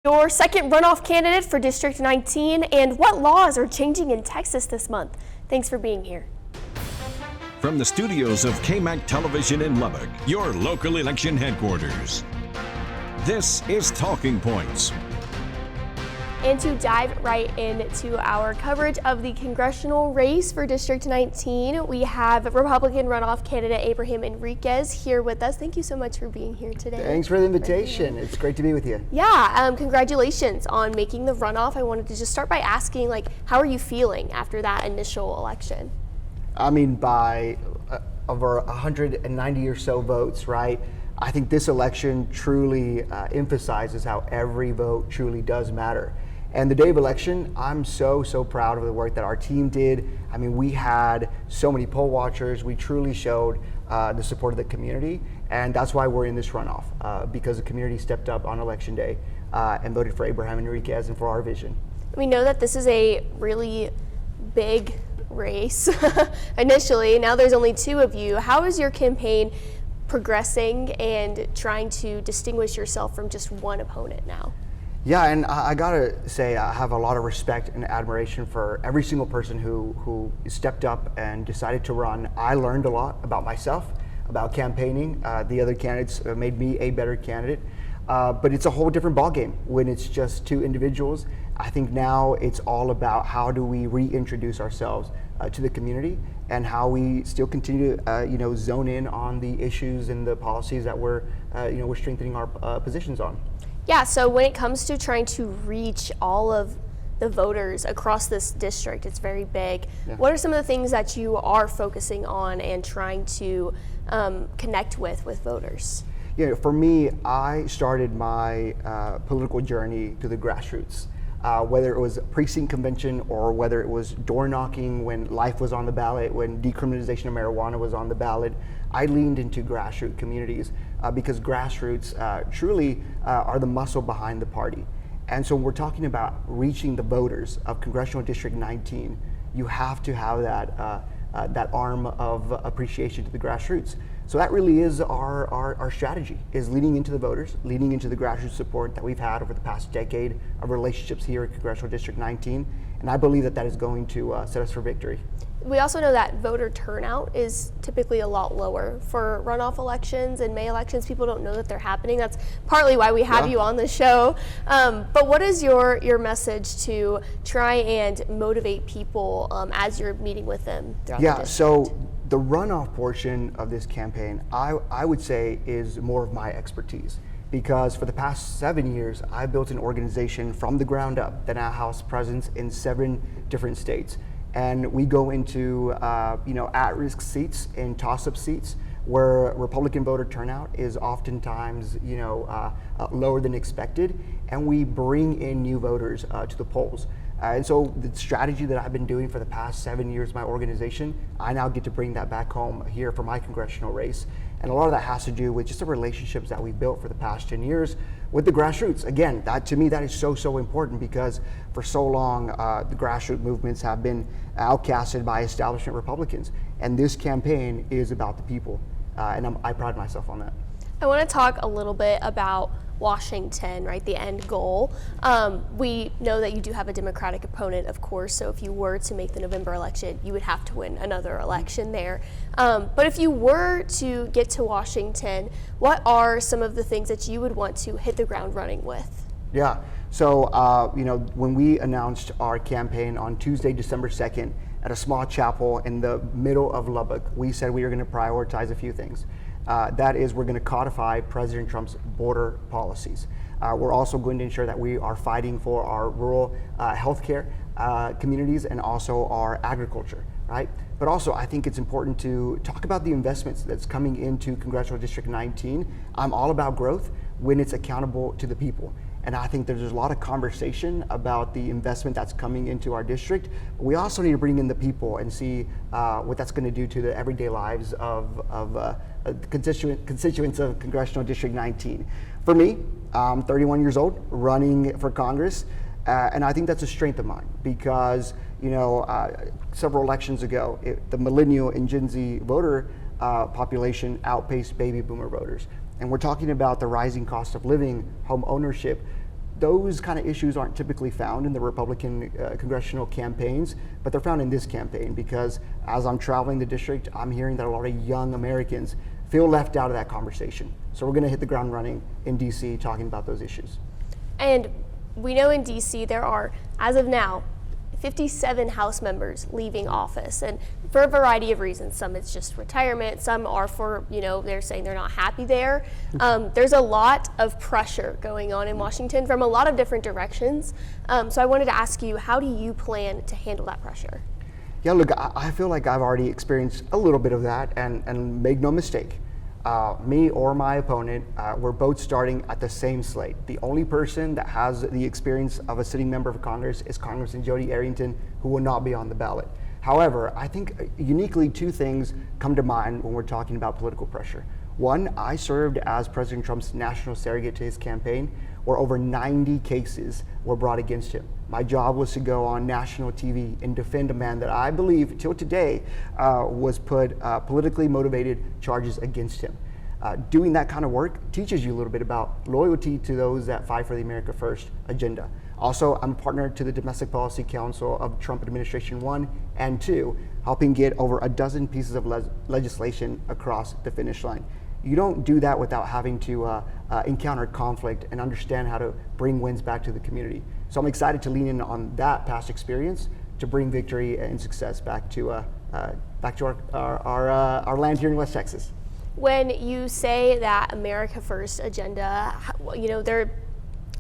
Your second runoff candidate for District 19, and what laws are changing in Texas this month? Thanks for being here. From the studios of KMAC Television in Lubbock, your local election headquarters. This is Talking Points. And to dive right into our coverage of the congressional race for District 19, we have Republican runoff candidate Abraham Enriquez here with us. Thank you so much for being here today. Thanks for the invitation. It's great to be with you. Yeah, congratulations on making the runoff. I wanted to just start by asking, how are you feeling after that initial election? I mean, by over 190 or so votes, right? I think this election truly emphasizes how every vote truly does matter. And the day of election, I'm so proud of the work that our team did. I mean, we had so many poll watchers. We truly showed the support of the community. And that's why we're in this runoff, because the community stepped up on election day and voted for Abraham Enriquez and for our vision. We know that this is a really big race initially. Now there's only two of you. How is your campaign progressing and trying to distinguish yourself from just one opponent now? Yeah, and I gotta say, I have a lot of respect and admiration for every single person who stepped up and decided to run. I learned a lot about myself, about campaigning. The other candidates made me a better candidate. But it's a whole different ballgame when it's just two individuals. I think now it's all about how do we reintroduce ourselves to the community and how we still continue to zone in on the issues and the policies that we're strengthening our positions on. Yeah, so when it comes to trying to reach all of the voters across this district, it's very big. Yeah. What are some of the things that you are focusing on and trying to connect with voters? Yeah, for me, I started my political journey through the grassroots. Whether it was a precinct convention or whether it was door knocking when life was on the ballot, when decriminalization of marijuana was on the ballot, I leaned into grassroots communities because grassroots truly are the muscle behind the party. And so when we're talking about reaching the voters of Congressional District 19, you have to have that arm of appreciation to the grassroots. So that really is our strategy, is leading into the voters, leading into the grassroots support that we've had over the past decade of relationships here at Congressional District 19. And I believe that is going to set us for victory. We also know that voter turnout is typically a lot lower for runoff elections and May elections. People don't know that they're happening. That's partly why we have you on the show. But what is your message to try and motivate people as you're meeting with them throughout the district? So the runoff portion of this campaign, I would say, is more of my expertise. Because for the past 7 years, I built an organization from the ground up that now has presence in 7 different states. And we go into at-risk seats and toss-up seats where Republican voter turnout is oftentimes lower than expected, and we bring in new voters to the polls. And so the strategy that I've been doing for the past 7 years, my organization, I now get to bring that back home here for my congressional race. And a lot of that has to do with just the relationships that we've built for the past 10 years with the grassroots. Again, that to me, that is so important because for so long, the grassroots movements have been outcasted by establishment Republicans. And this campaign is about the people. And I pride myself on that. I want to talk a little bit about Washington, right, the end goal. We know that you do have a Democratic opponent, of course, so if you were to make the November election, you would have to win another election there. But if you were to get to Washington, what are some of the things that you would want to hit the ground running with? Yeah, so when we announced our campaign on Tuesday, December 2nd, at a small chapel in the middle of Lubbock, we said we were going to prioritize a few things. That is, we're going to codify President Trump's border policies. We're also going to ensure that we are fighting for our rural healthcare communities and also our agriculture, right? But also, I think it's important to talk about the investments that's coming into Congressional District 19. I'm all about growth when it's accountable to the people. And I think there's a lot of conversation about the investment that's coming into our district. But we also need to bring in the people and see what that's going to do to the everyday lives of constituents of Congressional District 19. For me, I'm 31 years old, running for Congress, and I think that's a strength of mine because several elections ago, the millennial and Gen Z voter population outpaced baby boomer voters. And we're talking about the rising cost of living, home ownership. those kind of issues aren't typically found in the Republican congressional campaigns, but they're found in this campaign because as I'm traveling the district, I'm hearing that a lot of young Americans feel left out of that conversation. So we're going to hit the ground running in DC talking about those issues. And we know in DC there are, as of now, 57 House members leaving office, and for a variety of reasons. Some it's just retirement, some are for, they're saying they're not happy there. There's a lot of pressure going on in Washington from a lot of different directions. So I wanted to ask you, how do you plan to handle that pressure? Yeah, look, I feel like I've already experienced a little bit of that, and make no mistake, me or my opponent, we're both starting at the same slate. The only person that has the experience of a sitting member of Congress is Congressman Jody Arrington, who will not be on the ballot. However, I think uniquely two things come to mind when we're talking about political pressure. One, I served as President Trump's national surrogate to his campaign, where over 90 cases were brought against him. My job was to go on national TV and defend a man that I believe, till today, was put politically motivated charges against him. Doing that kind of work teaches you a little bit about loyalty to those that fight for the America First agenda. Also, I'm a partner to the Domestic Policy Council of Trump Administration 1 and 2, helping get over a dozen pieces of legislation across the finish line. You don't do that without having to encounter conflict and understand how to bring wins back to the community. So I'm excited to lean in on that past experience to bring victory and success back to our land here in West Texas. When you say that America First agenda, there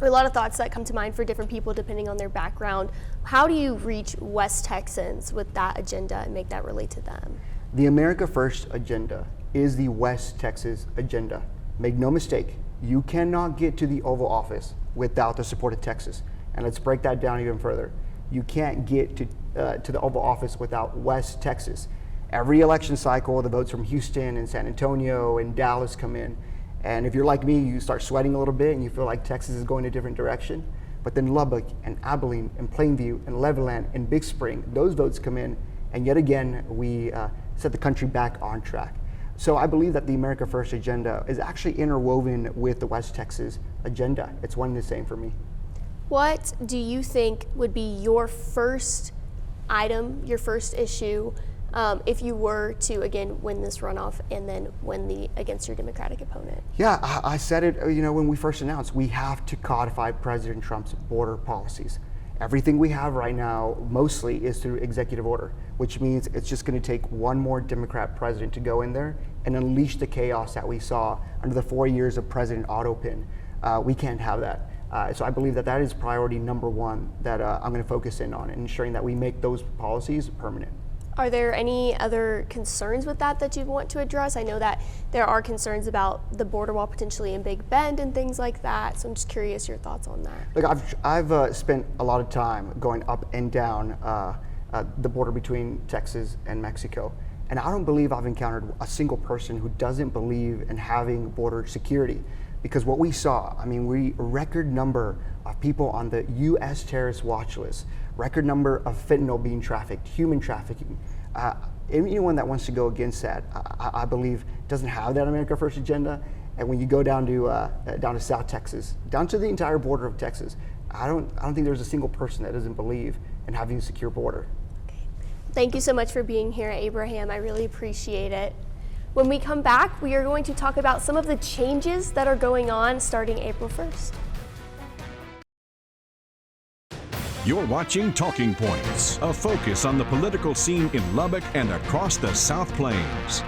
are a lot of thoughts that come to mind for different people depending on their background. How do you reach West Texans with that agenda and make that relate to them? The America First agenda is the West Texas agenda. Make no mistake, you cannot get to the Oval Office without the support of Texas. And let's break that down even further. You can't get to the Oval Office without West Texas. Every election cycle, the votes from Houston and San Antonio and Dallas come in. And if you're like me, you start sweating a little bit and you feel like Texas is going a different direction. But then Lubbock and Abilene and Plainview and Levelland and Big Spring, those votes come in. And yet again, we set the country back on track. So I believe that the America First agenda is actually interwoven with the West Texas agenda. It's one and the same for me. What do you think would be your first item, your first issue, if you were to, again, win this runoff and then win against your Democratic opponent? Yeah, I said it, when we first announced, we have to codify President Trump's border policies. Everything we have right now mostly is through executive order, which means it's just going to take one more Democrat president to go in there and unleash the chaos that we saw under the 4 years of President Otto Pinn. We can't have that. So I believe that is priority number one that I'm going to focus in on, ensuring that we make those policies permanent. Are there any other concerns with that you want to address? I know that there are concerns about the border wall potentially in Big Bend and things like that, so I'm just curious your thoughts on that. Look, I've spent a lot of time going up and down the border between Texas and Mexico, and I don't believe I've encountered a single person who doesn't believe in having border security. Because what we saw, record number of people on the U.S. terrorist watch list, record number of fentanyl being trafficked, human trafficking. Anyone that wants to go against that, I believe, doesn't have that America First agenda. And when you go down to South Texas, down to the entire border of Texas, I don't think there's a single person that doesn't believe in having a secure border. Okay. Thank you so much for being here, Abraham. I really appreciate it. When we come back, we are going to talk about some of the changes that are going on starting April 1st. You're watching Talking Points, a focus on the political scene in Lubbock and across the South Plains.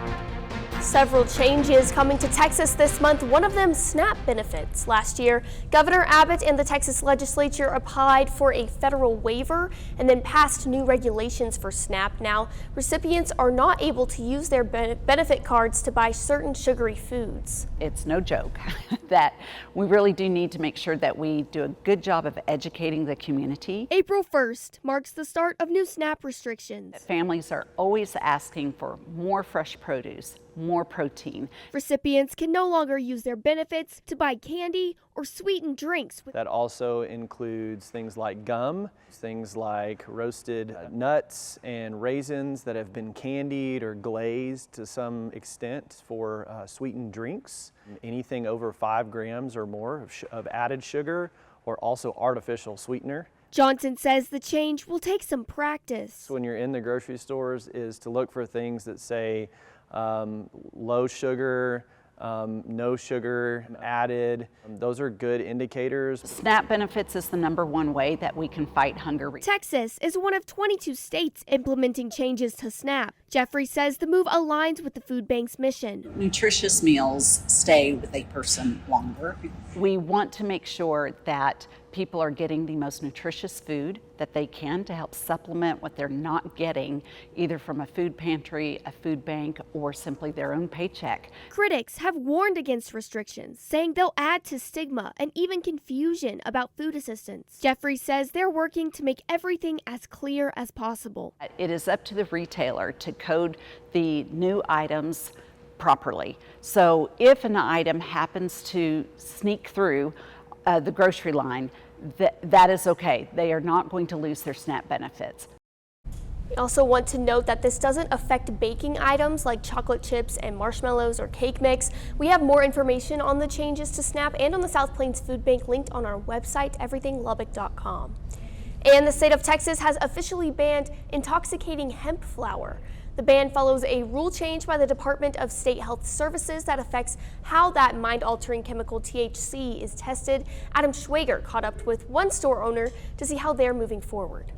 Several changes coming to Texas this month, one of them SNAP benefits. Last year, Governor Abbott and the Texas legislature applied for a federal waiver and then passed new regulations for SNAP. Now, recipients are not able to use their benefit cards to buy certain sugary foods. It's no joke that we really do need to make sure that we do a good job of educating the community. April 1st marks the start of new SNAP restrictions. Families are always asking for more fresh produce, more protein. Recipients can no longer use their benefits to buy candy or sweetened drinks. That also includes things like gum, things like roasted nuts and raisins that have been candied or glazed to some extent for sweetened drinks. Anything over 5 grams or more of added sugar or also artificial sweetener. Johnson says the change will take some practice. So when you're in the grocery stores is to look for things that say low sugar, no sugar added. Those are good indicators. SNAP benefits is the #1 way that we can fight hunger. Texas is one of 22 states implementing changes to SNAP. Jeffrey says the move aligns with the food bank's mission. Nutritious meals stay with a person longer. We want to make sure that people are getting the most nutritious food that they can to help supplement what they're not getting, either from a food pantry, a food bank, or simply their own paycheck. Critics have warned against restrictions, saying they'll add to stigma and even confusion about food assistance. Jeffrey says they're working to make everything as clear as possible. It is up to the retailer to code the new items properly. So if an item happens to sneak through the grocery line, that is okay. They are not going to lose their SNAP benefits. We also want to note that this doesn't affect baking items like chocolate chips and marshmallows or cake mix. We have more information on the changes to SNAP and on the South Plains Food Bank linked on our website, everythinglubbock.com. And the state of Texas has officially banned intoxicating hemp flour. The ban follows a rule change by the Department of State Health Services that affects how that mind-altering chemical THC is tested. Adam Schwager caught up with one store owner to see how they're moving forward.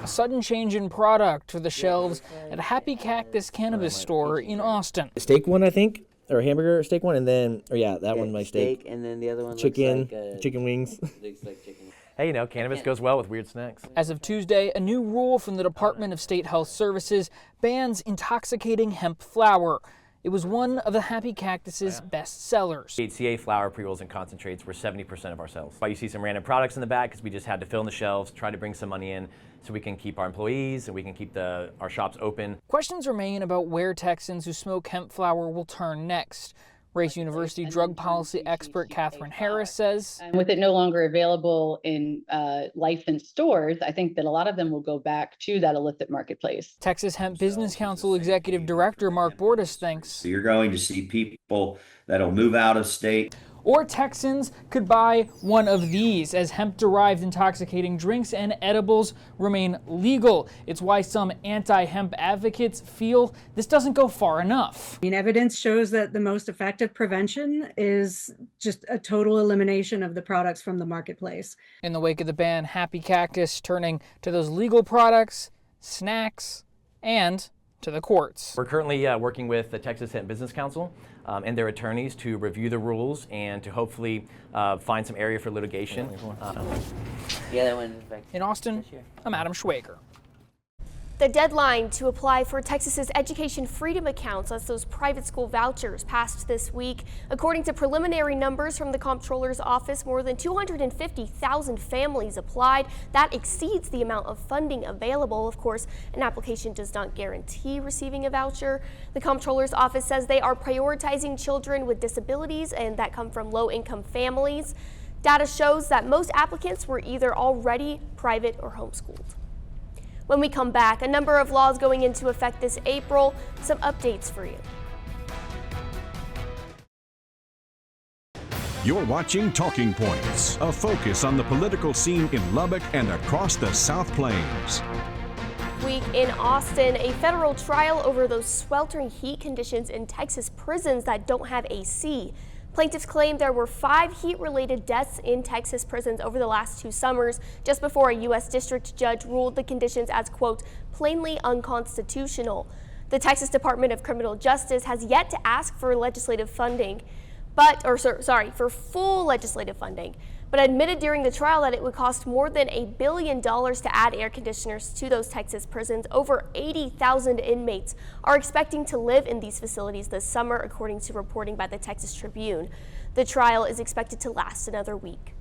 A sudden change in product for the shelves at a Happy Cactus cannabis store in Austin. Steak one, I think, or hamburger steak one, and then, or yeah, that one, my steak. And then the other one chicken, looks like chicken wings. looks like chicken. Hey, you know, cannabis goes well with weird snacks. As of Tuesday, a new rule from the Department of State Health Services bans intoxicating hemp flour. It was one of the Happy Cactus's best sellers. HCA flour, pre-rolls, and concentrates were 70% of our sales. Why you see some random products in the back because we just had to fill in the shelves, try to bring some money in so we can keep our employees and we can keep our shops open. Questions remain about where Texans who smoke hemp flour will turn next. Rice University drug policy expert Catherine Harris says, with it no longer available in licensed stores, I think that a lot of them will go back to that illicit marketplace. Texas Hemp Business Council Executive Director Mark Bordas thinks, so you're going to see people that'll move out of state. Or Texans could buy one of these as hemp-derived intoxicating drinks and edibles remain legal. It's why some anti-hemp advocates feel this doesn't go far enough. I mean, evidence shows that the most effective prevention is just a total elimination of the products from the marketplace. In the wake of the ban, Happy Cactus turning to those legal products, snacks, and to the courts. We're currently working with the Texas Hemp Business Council and their attorneys to review the rules and to hopefully find some area for litigation. The other one in Austin, I'm Adam Schwager. The deadline to apply for Texas's Education Freedom Accounts, that's those private school vouchers, passed this week. According to preliminary numbers from the Comptroller's office, more than 250,000 families applied. That exceeds the amount of funding available. Of course, an application does not guarantee receiving a voucher. The Comptroller's office says they are prioritizing children with disabilities and that come from low-income families. Data shows that most applicants were either already private or homeschooled. When we come back, a number of laws going into effect this April. Some updates for you. You're watching Talking Points, a focus on the political scene in Lubbock and across the South Plains. Week in Austin, a federal trial over those sweltering heat conditions in Texas prisons that don't have AC. Plaintiffs claim there were 5 heat-related deaths in Texas prisons over the last 2 summers, just before a U.S. district judge ruled the conditions as, quote, plainly unconstitutional. The Texas Department of Criminal Justice has yet to ask for legislative funding, for full legislative funding, but admitted during the trial that it would cost more than $1 billion to add air conditioners to those Texas prisons. Over 80,000 inmates are expecting to live in these facilities this summer, according to reporting by the Texas Tribune. The trial is expected to last another week.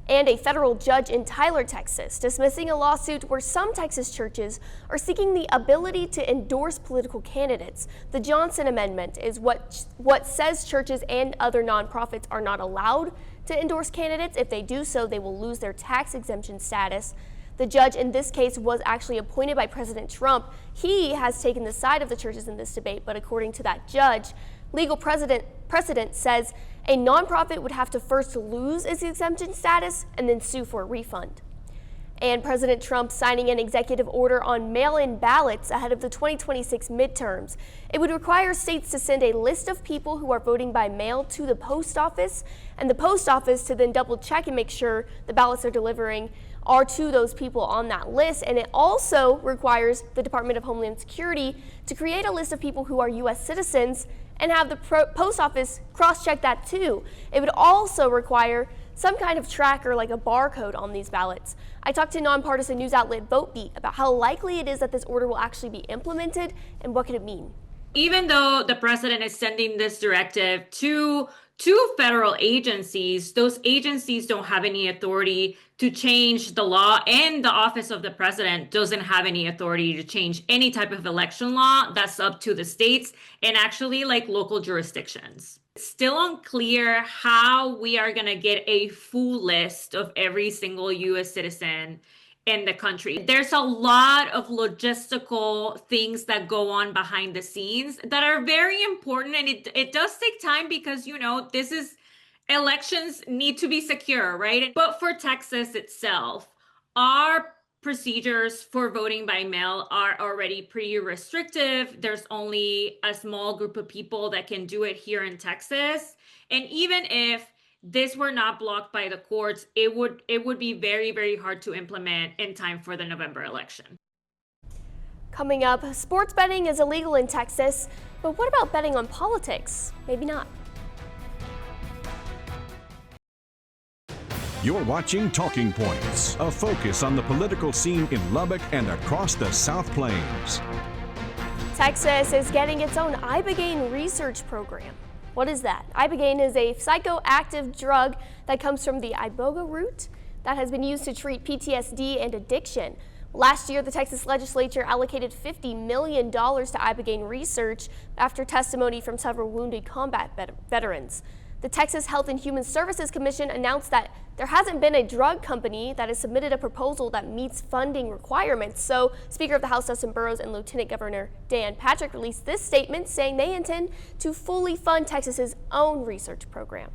And a federal judge in Tyler, Texas, dismissing a lawsuit where some Texas churches are seeking the ability to endorse political candidates. The Johnson Amendment is what says churches and other nonprofits are not allowed to endorse candidates. If they do so, they will lose their tax exemption status. The judge in this case was actually appointed by President Trump. He has taken the side of the churches in this debate, but according to that judge, legal precedent says A nonprofit would have to first lose its exemption status and then sue for a refund. And President Trump signing an executive order on mail-in ballots ahead of the 2026 midterms. It would require states to send a list of people who are voting by mail to the post office, and the post office to then double check and make sure the ballots they're delivering are to those people on that list. And it also requires the Department of Homeland Security to create a list of people who are U.S. citizens and have the post office cross-check that too. It would also require some kind of tracker like a barcode on these ballots. I talked to nonpartisan news outlet VoteBeat about how likely it is that this order will actually be implemented and what could it mean. Even though the president is sending this directive to federal agencies, those agencies don't have any authority to change the law, and the office of the president doesn't have any authority to change any type of election law. That's up to the states and actually like local jurisdictions. It's still unclear how we are going to get a full list of every single U.S. citizen in the country. There's a lot of logistical things that go on behind the scenes that are very important, and it does take time because, you know, elections need to be secure, right? But for Texas itself, our procedures for voting by mail are already pretty restrictive. There's only a small group of people that can do it here in Texas. And even if this were not blocked by the courts, it would be very, very hard to implement in time for the November election. Coming up, sports betting is illegal in Texas, but what about betting on politics? Maybe not. You're watching Talking Points, a focus on the political scene in Lubbock and across the South Plains. Texas is getting its own Ibogaine research program. What is that? Ibogaine is a psychoactive drug that comes from the iboga root that has been used to treat PTSD and addiction. Last year, the Texas legislature allocated $50 million to Ibogaine research after testimony from several wounded combat veterans. The Texas Health and Human Services Commission announced that there hasn't been a drug company that has submitted a proposal that meets funding requirements. So Speaker of the House Dustin Burrows and Lieutenant Governor Dan Patrick released this statement saying they intend to fully fund Texas's own research program.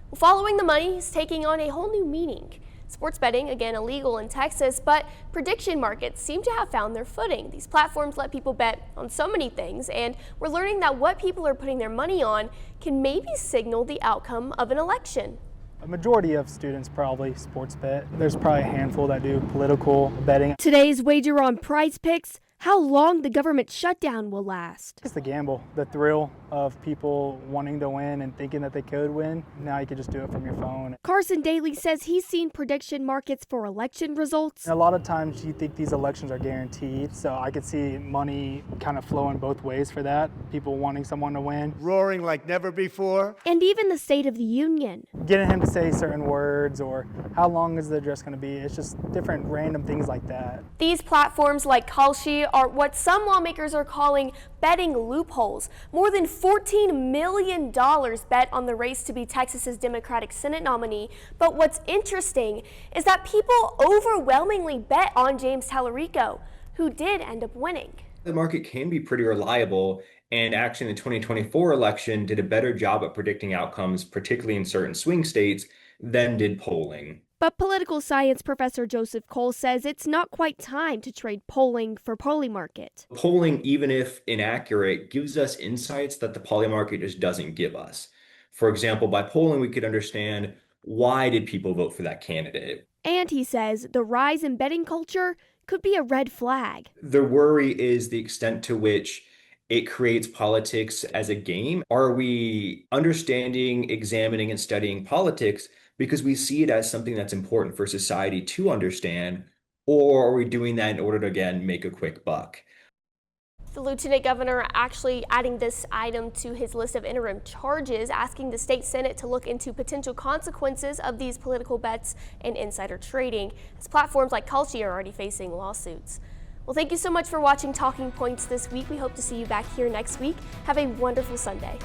Well, following the money is taking on a whole new meaning. Sports betting, again illegal in Texas, but prediction markets seem to have found their footing. These platforms let people bet on so many things, and we're learning that what people are putting their money on can maybe signal the outcome of an election. A majority of students probably sports bet. There's probably a handful that do political betting. Today's wager on Prize Picks, how long the government shutdown will last. It's the gamble, the thrill of people wanting to win and thinking that they could win. Now you can just do it from your phone. Carson Daly says he's seen prediction markets for election results. A lot of times you think these elections are guaranteed, so I could see money kind of flowing both ways for that. People wanting someone to win. Roaring like never before. And even the State of the Union. Getting him to say certain words or how long is the address going to be. It's just different random things like that. These platforms like Kalshi are what some lawmakers are calling betting loopholes. More than $14 million bet on the race to be Texas's Democratic Senate nominee. But what's interesting is that people overwhelmingly bet on James Tallarico, who did end up winning. The market can be pretty reliable, and actually in the 2024 election did a better job at predicting outcomes, particularly in certain swing states, than did polling. But political science professor Joseph Cole says it's not quite time to trade polling for Polymarket. Polling, even if inaccurate, gives us insights that the Polymarket just doesn't give us. For example, by polling, we could understand why did people vote for that candidate. And he says the rise in betting culture could be a red flag. The worry is the extent to which it creates politics as a game. Are we understanding, examining, and studying politics because we see it as something that's important for society to understand, or are we doing that in order to, again, make a quick buck? The lieutenant governor actually adding this item to his list of interim charges, asking the state Senate to look into potential consequences of these political bets and insider trading, as platforms like Kalshi are already facing lawsuits. Well, thank you so much for watching Talking Points this week. We hope to see you back here next week. Have a wonderful Sunday.